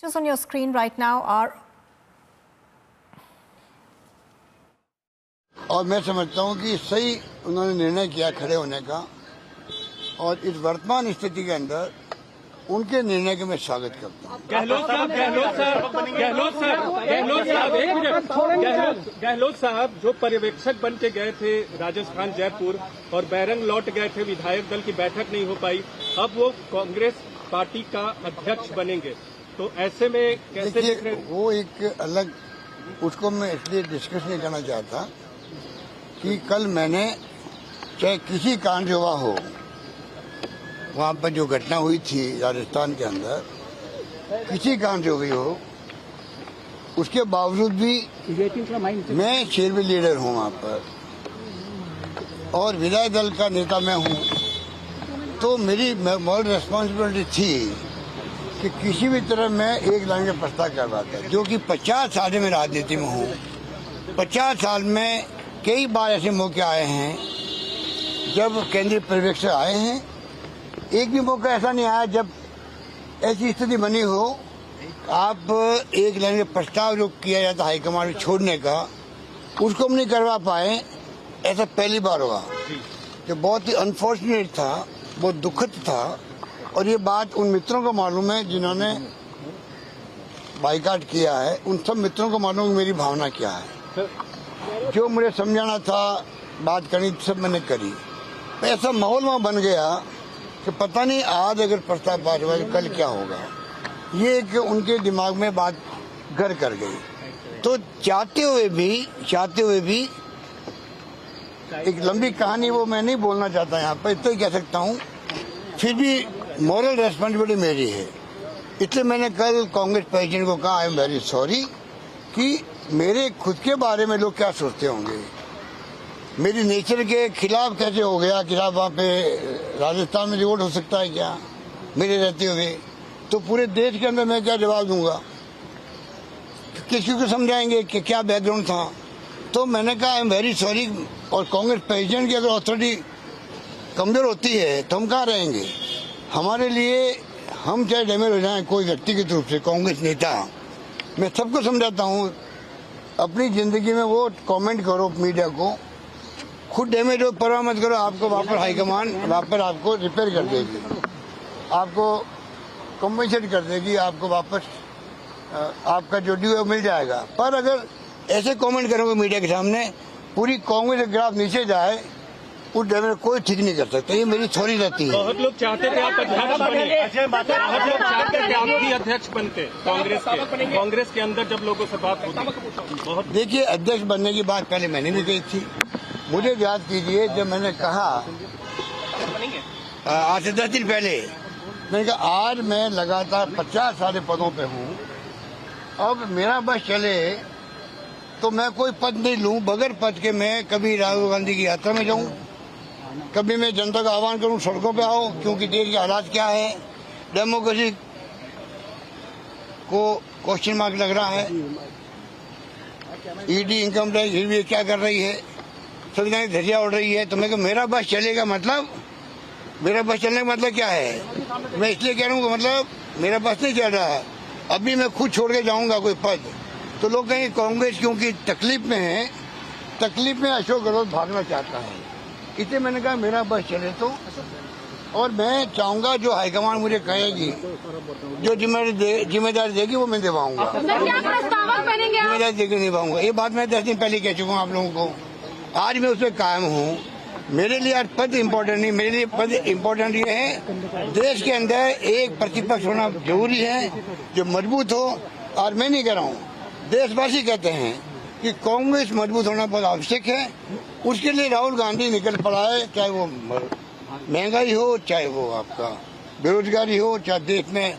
Just on your screen right now are और मैं समझता हूं कि सही उन्होंने निर्णय किया खड़े होने का, और इस वर्तमान स्थिति के अंदर उनके निर्णय के मैं स्वागत करता हूं। गहलोत साहब जो पर्यवेक्षक बन के गए थे राजस्थान जयपुर और बैरंग लौट गए थे, विधायक दल की बैठक नहीं हो पाई, अब वो कांग्रेस पार्टी का अध्यक्ष बनेंगे, तो ऐसे में कैसे देख रहे हैं? वो एक अलग, उसको मैं इसलिए डिस्कस नहीं करना चाहता कि कल मैंने चाहे किसी कारण से हुआ हो, वहाँ पर जो घटना हुई थी राजस्थान के अंदर, किसी कारण से हो गई हो, उसके बावजूद भी मैं शेरवी लीडर हूँ वहाँ पर और विधायक दल का नेता मैं हूँ, तो मेरी मॉरल रिस्पॉन्सिबिलिटी थी कि किसी भी तरह मैं एक लाइन का प्रस्ताव करवाता, जो कि 50 साल में राजनीति में हूँ। 50 साल में कई बार ऐसे मौके आए हैं जब केंद्रीय पर्यवेक्षक आए हैं, एक भी मौका ऐसा नहीं आया जब ऐसी स्थिति बनी हो आप एक लाइन का प्रस्ताव जो किया जाता हाईकमान में छोड़ने का, उसको हम नहीं करवा पाए। ऐसा पहली बार हुआ, जो बहुत ही अनफॉर्चुनेट था, बहुत दुखद था, और ये बात उन मित्रों को मालूम है जिन्होंने बाइकाट किया है, उन सब मित्रों को मालूम है मेरी भावना क्या है। जो मुझे समझाना था, बात करनी, सब मैंने करी। ऐसा माहौल वहाँ बन गया कि पता नहीं आज अगर प्रस्ताव पास हुआ तो कल क्या होगा, ये एक उनके दिमाग में बात घर कर गई। तो चाहते हुए भी एक लंबी कहानी वो मैं नहीं बोलना चाहता यहाँ पर, इतना ही कह सकता हूँ, फिर भी मॉरल रेस्पॉन्सिबिलिटी मेरी है। इसलिए मैंने कल कांग्रेस प्रेसिडेंट को कहा, आई एम वेरी सॉरी कि मेरे खुद के बारे में लोग क्या सोचते होंगे, मेरी नेचर के खिलाफ कैसे हो गया, खिलाफ वहाँ पे राजस्थान में रिवोल्ट हो सकता है क्या मेरे रहते हुए, तो पूरे देश के अंदर मैं क्या जवाब दूंगा, किसी को समझाएंगे कि क्या बैकग्राउंड था। तो मैंने कहा आई एम वेरी सॉरी, और कांग्रेस प्रेसिडेंट की अगर अथॉरिटी कमजोर होती है तो हम कहाँ रहेंगे। हमारे लिए हम चाहे डैमेज हो जाए कोई व्यक्तिगत रूप से, कांग्रेस नेता, मैं सबको समझाता हूँ, अपनी जिंदगी में वो कमेंट करो मीडिया को, खुद डैमेज हो परवाह मत करो, आपको वापस हाईकमान वापस आपको रिपेयर कर देगी, आपको कम्पनसेट कर देगी, आपको वापस आपका जो ड्यू है मिल जाएगा। पर अगर ऐसे कमेंट करोगे मीडिया के सामने, पूरी कांग्रेस का ग्राफ नीचे जाए, उस डैमेज कोई ठीक नहीं कर सकता। ये मेरी थोड़ी रहती है। बहुत लोग चाहते थे आप अध्यक्ष बने, बहुत लोग चाहते थे आप भी अध्यक्ष बनते कांग्रेस के अंदर जब लोगों से बात होती। बहुत देखिए, अध्यक्ष बनने की बात पहले मैंने भी कही थी, मुझे याद कीजिए जब मैंने कहा आज से 10 दिन पहले, मैंने कहा आज मैं लगातार 50 सारे पदों पे हूँ, अब मेरा बस चले तो मैं कोई पद नहीं लूं, बगैर पद के मैं कभी राहुल गांधी की यात्रा में जाऊं, कभी मैं जनता का आह्वान करूं सड़कों पे आओ, क्योंकि देश के हालात क्या है, डेमोक्रेसी को क्वेश्चन मार्क लग रहा है, ईडी इनकम टैक्स भी क्या कर रही है, संविधान की धज्जियां उड़ रही है। तो मैं कहा मेरा बस चलेगा मतलब, मेरा बस चलने का मतलब क्या है, मैं इसलिए कह रहा हूँ मतलब मेरा बस नहीं चल रहा है, अभी मैं खुद छोड़ के जाऊंगा कोई पद, तो लोग कहेंगे कांग्रेस क्योंकि तकलीफ में है, तकलीफ में अशोक गहलोत भागना चाहता है, इसलिए मैंने कहा मेरा बस चले तो, और मैं चाहूंगा जो हाईकमान मुझे कहेगी, जो जिम्मेदारी देगी वो मैं निभाऊंगा, जिम्मेदारी देकर निभाऊंगा। ये बात मैं 10 दिन पहले कह चुका हूँ आप लोगों को, आज मैं उस पर कायम हूँ। मेरे लिए आज पद इम्पोर्टेंट नहीं, मेरे लिए पद इम्पोर्टेंट ये है देश के अंदर एक प्रतिपक्ष होना जरूरी है जो मजबूत हो, और मैं नहीं कह रहा हूँ, देशवासी कहते हैं कि कांग्रेस मजबूत होना बहुत आवश्यक है। उसके लिए राहुल गांधी निकल पड़ा है, चाहे वो महंगाई हो, चाहे वो आपका बेरोजगारी हो, चाहे देश में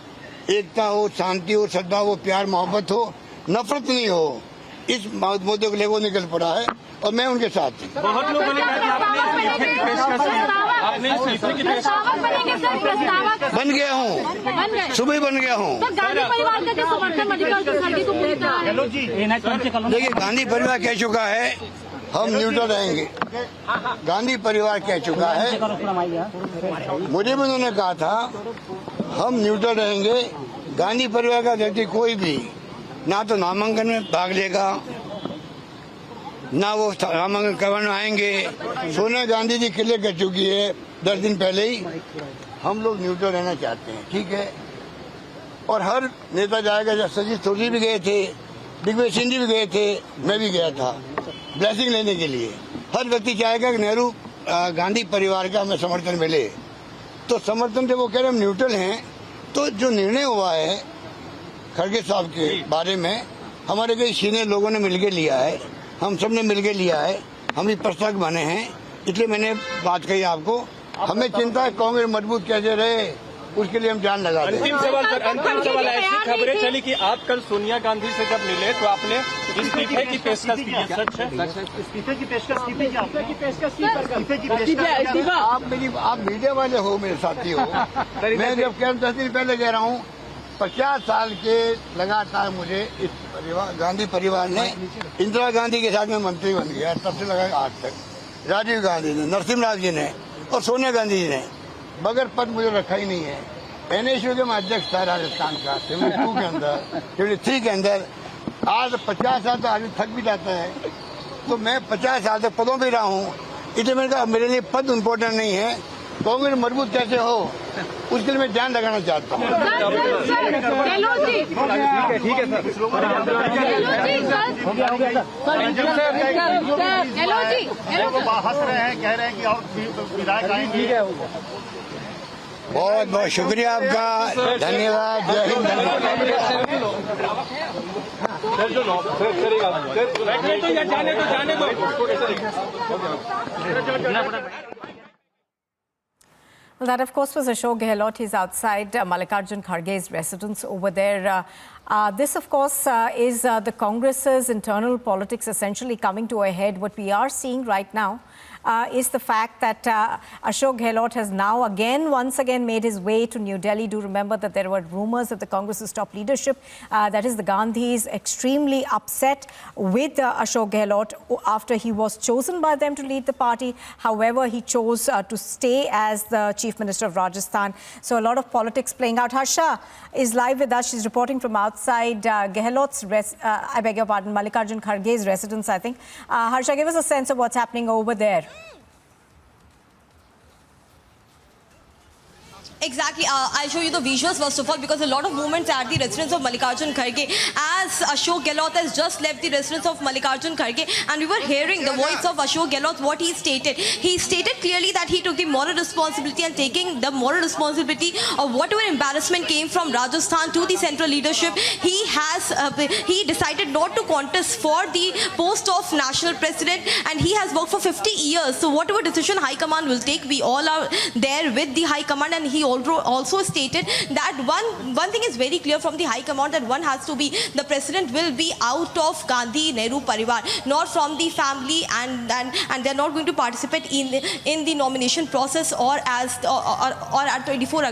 एकता हो, शांति हो, सद्भाव हो, प्यार मोहब्बत हो, नफरत नहीं हो, इस मुद्दे को लेकर वो निकल पड़ा है और मैं उनके साथ हूँ। बहुत लोगों ने कहा कि आपने बन गया हूँ, सुबह बन गया हूँ। देखिए, गांधी परिवार कह चुका है हम न्यूट्रल रहेंगे, गांधी परिवार कह चुका है, मुझे भी उन्होंने कहा था हम न्यूट्रल रहेंगे, गांधी परिवार का व्यक्ति कोई भी ना तो नामांकन में भाग लेगा, ना वो नामांकन करवाने आएंगे। सोनिया गांधी जी क्लियर कर चुकी है 10 दिन पहले ही, हम लोग न्यूट्रल रहना चाहते हैं, ठीक है। और हर नेता जाएगा, जब सचिन थोड़ी भी गए थे, दिग्विजय सिंह जी भी गए थे, मैं भी गया था ब्लेसिंग लेने के लिए। हर व्यक्ति चाहेगा कि नेहरू गांधी परिवार का हमें समर्थन मिले, तो समर्थन जब वो कह रहे हम न्यूट्रल हैं, तो जो निर्णय हुआ है खड़गे साहब के बारे में हमारे कई सीनियर लोगों ने मिलकर लिया है, हम सब ने मिलकर लिया है, हम भी प्रस्तक बने हैं, इसलिए मैंने बात कही आपको। हमें चिंता है कांग्रेस मजबूत कैसे रहे, उसके लिए हम जान लगा दें। अंतिम सवाल ऐसी खबरें चली कि आप कल सोनिया गांधी से जब मिले तो आपने इस्तीफे की पेशकश की, सच है? इस्तीफे की पेशकश की थी क्या? आप मीडिया वाले हो, मेरे साथी हो। मैं जब कैंप 10 दिन पहले कह रहा हूँ, 50 साल के लगातार मुझे इस गांधी परिवार ने, इंदिरा गांधी के साथ में मंत्री बन गया, तब से लगा आज तक राजीव गांधी ने, नरसिम्हा जी ने और सोनिया गांधी जी ने बगैर पद मुझे रखा ही नहीं है। NSU के मैं अध्यक्ष था राजस्थान का 72 के अंदर, 73 के अंदर। आज 50 साल तो आदमी थक भी जाता है, तो मैं 50 साल तक पदों पे रहा हूँ, इसलिए मैंने कहा मेरे लिए पद इम्पोर्टेंट नहीं है, कांग्रेस मजबूत कैसे हो उसके लिए मैं ध्यान लगाना चाहता हूँ। हंस रहे हैं, कह रहे हैं कि और विधायक आएंगे। बहुत बहुत शुक्रिया आपका, धन्यवाद, जय Hind, Well, that, of course, was Ashok Gehlot. He's outside Mallikarjun Kharge's residence over there. This, of course, is the Congress's internal politics essentially coming to a head. What we are seeing right now is the fact that Ashok Gehlot has now once again made his way to New Delhi. Do remember that there were rumors that the Congress's top leadership, that is the Gandhis, extremely upset with Ashok Gehlot after he was chosen by them to lead the party. However, he chose to stay as the Chief Minister of Rajasthan. So a lot of politics playing out. Harsha is live with us. She's reporting from outside Gehlot's, I beg your pardon, Mallikarjun Kharge's residence, I think. Harsha, give us a sense of what's happening over there. Exactly. I'll show you the visuals first of all, because a lot of movements at the residence of Mallikarjun Kharge as Ashok Gehlot has just left the residence of Mallikarjun Kharge, and we were hearing the voice of Ashok Gehlot, what he stated. He stated clearly that he took the moral responsibility, and taking the moral responsibility of whatever embarrassment came from Rajasthan to the central leadership, he decided not to contest for the post of national president, and he has worked for 50 years. So whatever decision High Command will take, we all are there with the High Command, and he also stated that one thing is very clear from the High Command, that one has to be, the president will be out of Gandhi Nehru Parivar, not from the family, and they're not going to participate in the nomination process or at 24